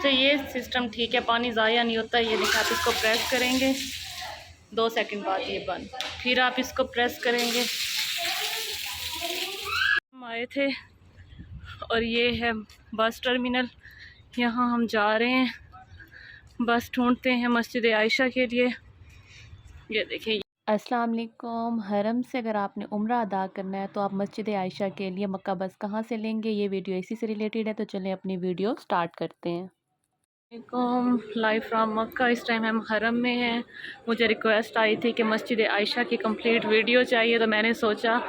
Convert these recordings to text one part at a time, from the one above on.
अच्छा ये सिस्टम ठीक है, पानी ज़ाया नहीं होता। ये देखिए आप इसको प्रेस करेंगे, 2 सेकंड बाद ये बंद, फिर आप इसको प्रेस करेंगे। हम आए थे और ये है बस टर्मिनल, यहाँ हम जा रहे हैं, बस ढूंढते हैं मस्जिद आयशा के लिए। ये देखिए अस्सलाम वालेकुम। हरम से अगर आपने उम्रा अदा करना है तो आप मस्जिद आयशा के लिए मक्का बस कहाँ से लेंगे, ये वीडियो इसी से रिलेटेड है। तो चलें अपनी वीडियो स्टार्ट करते हैं। लाइव फ्राम मक्का। इस टाइम हम हरम में हैं। मुझे रिक्वेस्ट आई थी कि मस्जिद आयशा की कंप्लीट वीडियो चाहिए, तो मैंने सोचा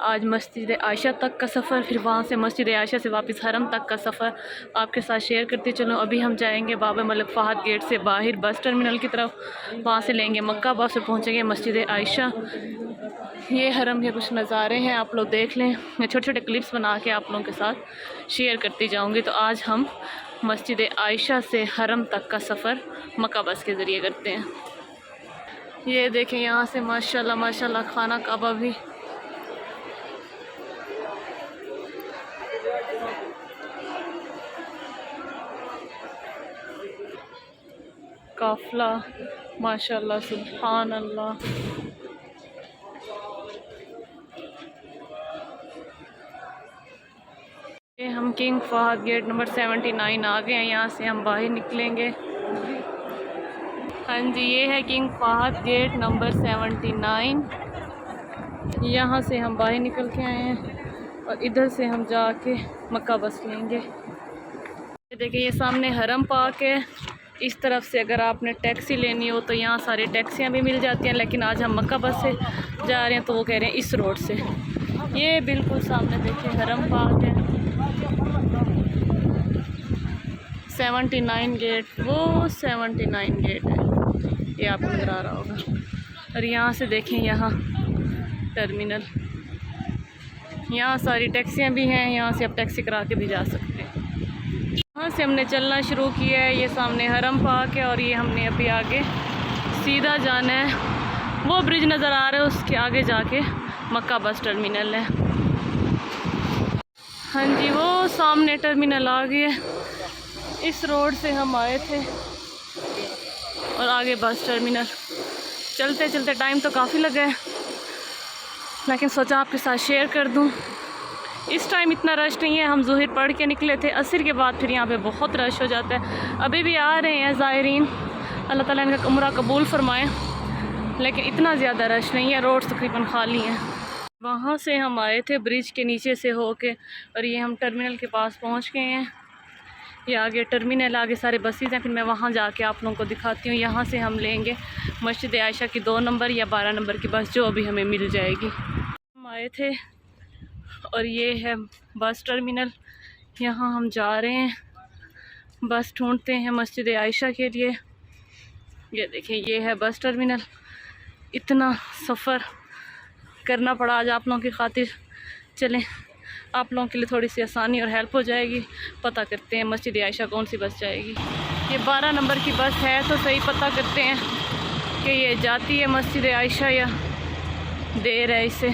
आज मस्जिद आयशा तक का सफ़र, फिर वहाँ से मस्जिद आयशा से वापस हरम तक का सफ़र आपके साथ शेयर करती चलूँ। अभी हम जाएंगे बाबा मलिक फ़हद गेट से बाहर बस टर्मिनल की तरफ, वहाँ से लेंगे मक्का बस और पहुँचेंगे मस्जिद आयशा। ये हरम के कुछ नज़ारे हैं, आप लोग देख लें। मैं छोटे छोटे क्लिप्स बना के आप लोगों के साथ शेयर करती जाऊँगी। तो आज हम मस्जिद आयशा से हरम तक का सफ़र मक्का बस के ज़रिए करते हैं। ये देखें यहाँ से माशाल्लाह माशाल्लाह खाना काबा भी। काफ़िला माशाल्लाह सुभान अल्लाह। हम किंग फहद गेट नंबर 79 आ गए हैं, यहाँ से हम बाहर निकलेंगे। हाँ जी, ये है किंग फहद गेट नंबर 79, यहाँ से हम बाहर निकल के आए हैं और इधर से हम जाके मक्का बस लेंगे। ये देखिए ये सामने हरम पार्क है। इस तरफ से अगर आपने टैक्सी लेनी हो तो यहाँ सारी टैक्सियाँ भी मिल जाती हैं, लेकिन आज हम मक्का बस से जा रहे हैं तो वो कह रहे हैं इस रोड से। ये बिल्कुल सामने देखिए हरम पार्क है, 79 गेट, वो 79 गेट है, ये आपको नज़र आ रहा होगा। और यहाँ से देखें यहाँ टर्मिनल, यहाँ सारी टैक्सियाँ भी हैं, यहाँ से आप टैक्सी करा के भी जा सकते हैं। यहाँ से हमने चलना शुरू किया है। ये सामने हरम पार्क है और ये हमने अभी आगे सीधा जाना है। वो ब्रिज नज़र आ रहा है, उसके आगे जाके मक्का बस टर्मिनल है। हाँ जी, वो सामने टर्मिनल आ गया। इस रोड से हम आए थे और आगे बस टर्मिनल। चलते चलते टाइम तो काफ़ी लगा है, लेकिन सोचा आपके साथ शेयर कर दूं। इस टाइम इतना रश नहीं है, हम ज़ोहर पढ़ के निकले थे, असर के बाद फिर यहाँ पे बहुत रश हो जाता है। अभी भी आ रहे हैं ज़ायरीन, अल्लाह ताला इनका उम्रा कबूल फरमाए, लेकिन इतना ज़्यादा रश नहीं है, रोड तकरीबन खाली हैं। वहाँ से हम आए थे ब्रिज के नीचे से होके और ये हम टर्मिनल के पास पहुँच गए हैं। ये आगे टर्मिनल, आगे सारे बसेस हैं, फिर मैं वहाँ जाके आप लोगों को दिखाती हूँ। यहाँ से हम लेंगे मस्जिद आयशा की 2 नंबर या 12 नंबर की बस, जो अभी हमें मिल जाएगी। हम आए थे और ये है बस टर्मिनल, यहाँ हम जा रहे हैं, बस ढूंढते हैं मस्जिद आयशा के लिए। ये देखें ये है बस टर्मिनल। इतना सफ़र करना पड़ा आज आप लोगों की खातिर। चलें आप लोगों के लिए थोड़ी सी आसानी और हेल्प हो जाएगी। पता करते हैं मस्जिद आयशा कौन सी बस जाएगी। ये 12 नंबर की बस है, तो सही पता करते हैं कि ये जाती है मस्जिद आयशा या देर है इसे।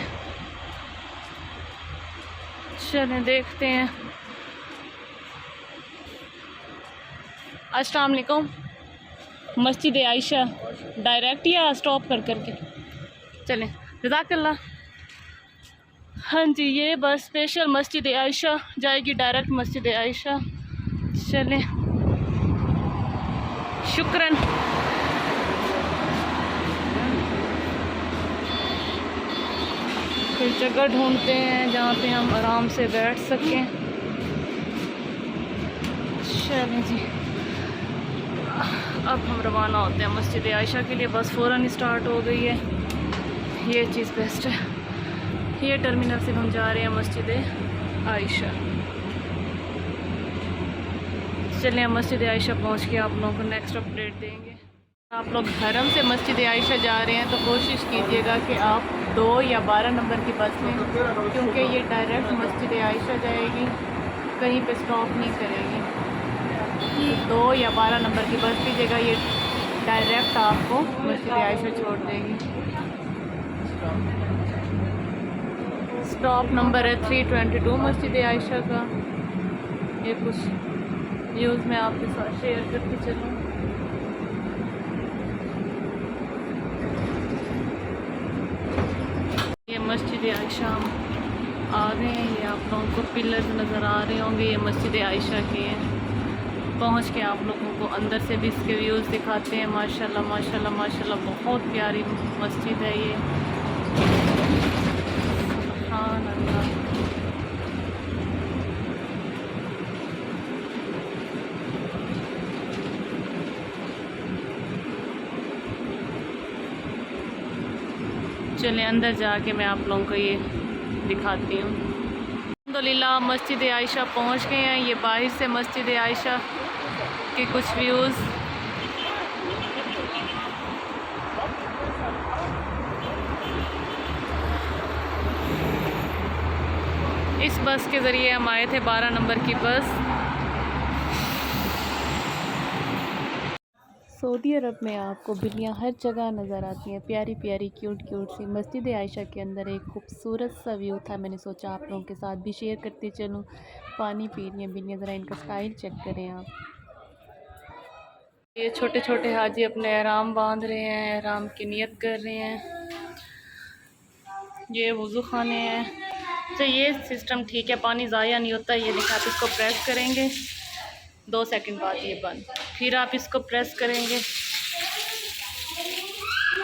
चलें देखते हैं। अस्सलाम वालेकुम। मस्जिद आयशा डायरेक्ट या स्टॉप कर करके? चलें जज़ाकल्लाह। हाँ जी, ये बस स्पेशल मस्जिद आयशा जाएगी, डायरेक्ट मस्जिद आयशा। चलें शुक्रन। फिर जगह ढूंढते हैं जहाँ पे हम आराम से बैठ सकें। चलें जी, अब हम रवाना होते हैं मस्जिद आयशा के लिए। बस फ़ौरन स्टार्ट हो गई है, ये चीज़ बेस्ट है। ये टर्मिनल से हम जा रहे हैं मस्जिद आयशा। चलिए हम मस्जिद आयशा पहुँच के आप लोगों को नेक्स्ट अपडेट देंगे। आप लोग हरम से मस्जिद आयशा जा रहे हैं तो कोशिश कीजिएगा कि आप 2 या 12 नंबर की बस लें, क्योंकि ये डायरेक्ट मस्जिद आयशा जाएगी, कहीं पे स्टॉप नहीं करेगी। 2 या 12 नंबर की बस लीजिएगा, ये डायरेक्ट आपको मस्जिद आयशा छोड़ देगी। स्टॉप नंबर है 322 मस्जिद आयशा का। ये कुछ व्यूज़ मैं आपके साथ शेयर करके चलूँ। ये मस्जिद आयशा आ गए हैं। ये आप लोगों को पिलर्स नज़र आ रहे होंगे, ये मस्जिद आयशा के हैं। पहुंच के आप लोगों को अंदर से भी इसके व्यूज़ दिखाते हैं। माशाल्लाह माशाल्लाह माशाल्लाह बहुत प्यारी मस्जिद है ये। सुभान अल्लाह। चलें अंदर जाके मैं आप लोगों को ये दिखाती हूँ। अल्हम्दुलिल्लाह मस्जिद आयशा पहुँच गए हैं। ये बाहर से मस्जिद आयशा के कुछ व्यूज़। इस बस के ज़रिए हम आए थे, 12 नंबर की बस। सऊदी अरब में आपको बिल्लियाँ हर जगह नज़र आती हैं, प्यारी प्यारी क्यूट क्यूट सी। मस्जिद आयशा के अंदर एक खूबसूरत सा व्यू था, मैंने सोचा आप लोगों के साथ भी शेयर करती चलूँ। पानी पी रही हैं बिल्लियाँ, ज़रा इनका स्टाइल चेक करें आप। ये छोटे छोटे हाजी अपने एहराम बांध रहे हैं, एहराम की नियत कर रहे हैं। ये वज़ू खाने हैं। तो ये सिस्टम ठीक है, पानी ज़ाया नहीं होता। ये देखा, आप इसको प्रेस करेंगे 2 सेकंड बाद ये बंद, फिर आप इसको प्रेस करेंगे,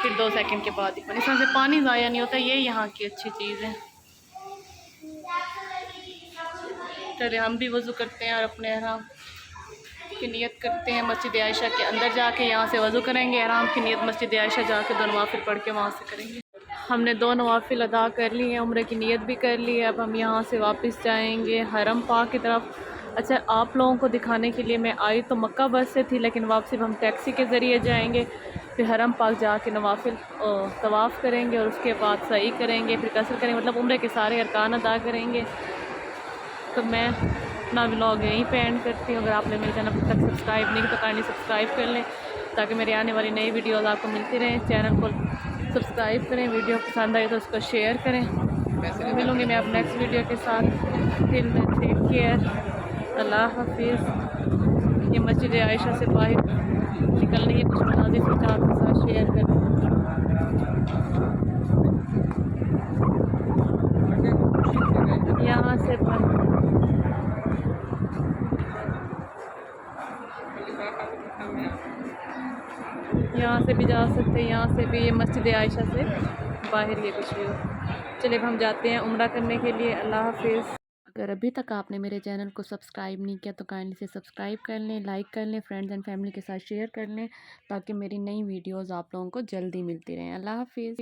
फिर 2 सेकंड के बाद ही बंद। इसमें से पानी ज़ाया नहीं होता। ये यहाँ की अच्छी चीज़ है। चले हम भी वज़ू करते हैं और अपने एहराम की नियत करते हैं। मस्जिद आयशा के अंदर जाके यहाँ से वज़ू करेंगे, एहराम की नियत मस्जिद आयशा जाके 2 नवाफिल पढ़ के वहाँ से करेंगे। हमने 2 नवाफिल अदा कर ली हैं, उम्र की नियत भी कर ली है। अब हम यहाँ से वापस जाएंगे हरम पाक की तरफ। अच्छा, आप लोगों को दिखाने के लिए मैं आई तो मक्का बस से थी, लेकिन वापसी हम टैक्सी के ज़रिए जाएंगे। फिर हरम पाक जाके नवाफिल तवाफ़ करेंगे और उसके बाद सही करेंगे, फिर कसर करेंगे, मतलब उम्र के सारे अरकान अदा करेंगे। तो मैं अपना व्लॉग यहीं पे एंड करती हूँ। अगर आपने मेरे चैनल तक सब्सक्राइब नहीं तो काइंडली सब्सक्राइब कर लें, ताकि मेरी आने वाली नई वीडियोज़ आपको मिलती रहें। चैनल को सब्सक्राइब करें, वीडियो पसंद आई तो उसको शेयर करें। मिलूँगी मैं अब नेक्स्ट वीडियो के साथ। टिल देन टेक केयर, अल्लाह हाफिज़। ये मस्जिद आयशा से बाहर निकलने के कुछ मनाज़िर सोचा आपके साथ शेयर करें। यहाँ से यहाँ से भी जा सकते हैं, यहाँ से भी। ये मस्जिद आयशा से बाहर ये कुछ व्यू। चलिए अब हम जाते हैं उम्रा करने के लिए। अल्लाह हाफिज़। अगर अभी तक आपने मेरे चैनल को सब्सक्राइब नहीं किया तो काइंडली से सब्सक्राइब कर लें, लाइक कर लें, फ्रेंड्स एंड फैमिली के साथ शेयर कर लें, ताकि मेरी नई वीडियोज़ आप लोगों को जल्दी मिलती रहें। अल्लाह हाफिज़।